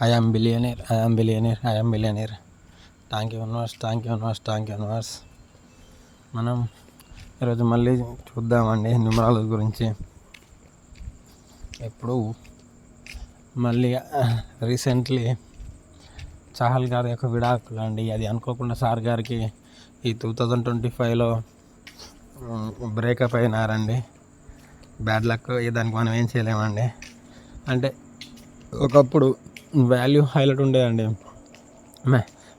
I am billionaire, I am billionaire, I am billionaire. Thank you universe, thank you universe, thank you universe. మనం ఈరోజు మళ్ళీ చూద్దామండి numerology గురించి. ఇప్పుడు మళ్ళీ రీసెంట్లీ చాహల్ గారి యొక్క విడాకులు అండి. అది అనుకోకుండా సార్ గారికి ఈ 2025లో బ్రేకప్ అయినారండి. బ్యాడ్ లక్, దానికి మనం ఏం చేయలేమండి. అంటే ఒకప్పుడు వాల్యూ హైలైట్ ఉండేదండి.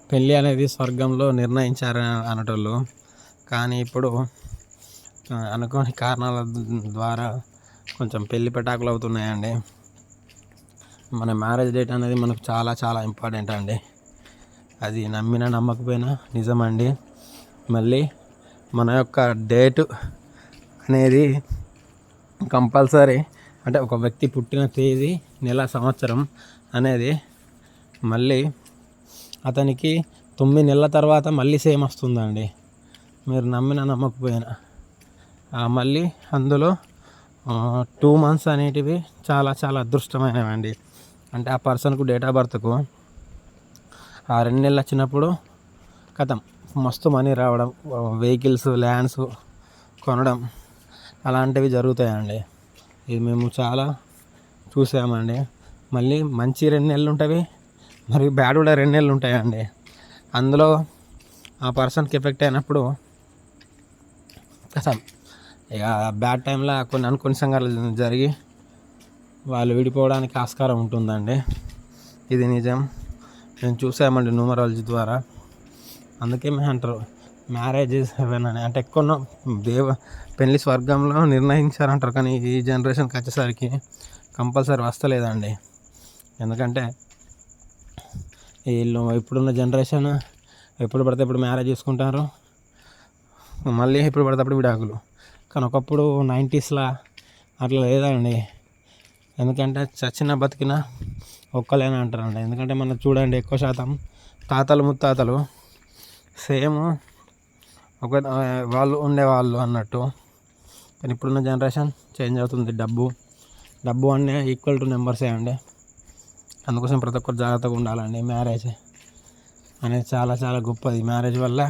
పెళ్ళి అనేది స్వర్గంలో నిర్ణయించారు అనేటోళ్ళు. కానీ ఇప్పుడు అనుకోని కారణాల ద్వారా కొంచెం పెళ్లి పెటాకులు అవుతున్నాయండి. మన మ్యారేజ్ డేట్ అనేది మనకు చాలా చాలా ఇంపార్టెంట్ అండి. అది నమ్మినా నమ్మకపోయినా నిజమండి. మళ్ళీ మన యొక్క డేటు అనేది కంపల్సరీ, అంటే ఒక వ్యక్తి పుట్టిన తేదీ, నెల, సంవత్సరం అనేది మళ్ళీ అతనికి 9 నెలల తర్వాత మళ్ళీ సేమ్ వస్తుందండి. మీరు నమ్మినా నమ్మకపోయినా మళ్ళీ అందులో 2 months అనేటివి చాలా చాలా అదృష్టమైనవండి. అంటే ఆ పర్సన్కు డేట్ ఆఫ్ బర్త్కు ఆ 2 నెలలు వచ్చినప్పుడు కథం మస్తు మనీ రావడం, వెహికల్స్, ల్యాండ్స్ కొనడం అలాంటివి జరుగుతాయండి. ఇది మేము చాలా చూసామండి. మళ్ళీ మంచి 2 నెలలు ఉంటాయి, మరియు బ్యాడ్ కూడా 2 నెలలు ఉంటాయండి. అందులో ఆ పర్సన్కి ఎఫెక్ట్ అయినప్పుడు కథం ఇక బ్యాడ్ టైంలో కొన్ని అనుకోని సంఘటనలు జరిగి వాళ్ళు విడిపోవడానికి ఆస్కారం ఉంటుందండి. ఇది నిజం, మేము చూసామండి న్యూమరాలజీ ద్వారా. అందుకే మేము అంటారు మ్యారేజ్ ఈజ్ హెవెన్ అని. అంటే ఎక్కువ పెళ్లి స్వర్గంలో నిర్ణయించారంటారు, కానీ ఈ జనరేషన్కి వచ్చేసరికి కంపల్సరీ వస్తలేదండి. ఎందుకంటే వీళ్ళు ఇప్పుడున్న జనరేషన్ ఎప్పుడు పడితే ఇప్పుడు మ్యారేజ్ చేసుకుంటారు, మళ్ళీ ఎప్పుడు పడితే అప్పుడు విడాకులు. కానీ ఒకప్పుడు 90sలో అట్లా లేదండి. ఎందుకంటే చచ్చిన బతికిన ఒక్కలేని అంటారండి. ఎందుకంటే మనం చూడండి, ఎక్కువ శాతం తాతలు ముత్తాతలు సేమ్ ఒక వాళ్ళు ఉండేవాళ్ళు అన్నట్టు. కానీ ఇప్పుడున్న జనరేషన్ చేంజ్ అవుతుంది. డబ్బు అనే ఈక్వల్ టు నెంబర్సే అండి. అందుకోసం ప్రతి ఒక్కరు జాగ్రత్తగా ఉండాలండి. మ్యారేజ్ అనేది చాలా చాలా గొప్పది. మ్యారేజ్ వల్ల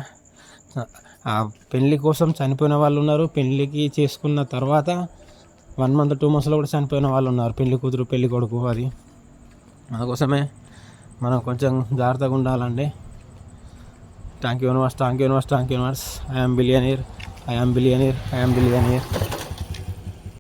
ఆ పెళ్ళి కోసం చనిపోయిన వాళ్ళు ఉన్నారు, పెళ్ళికి చేసుకున్న తర్వాత 1 month 2 monthsలో కూడా చనిపోయిన వాళ్ళు ఉన్నారు, పెళ్లి కూతురు పెళ్లి కొడుకు. అది అందుకోసమే మనం కొంచెం జాగ్రత్తగా ఉండాలండి. Thank you universe, thank you universe, thank you universe. I am billionaire, I am billionaire, I am billionaire.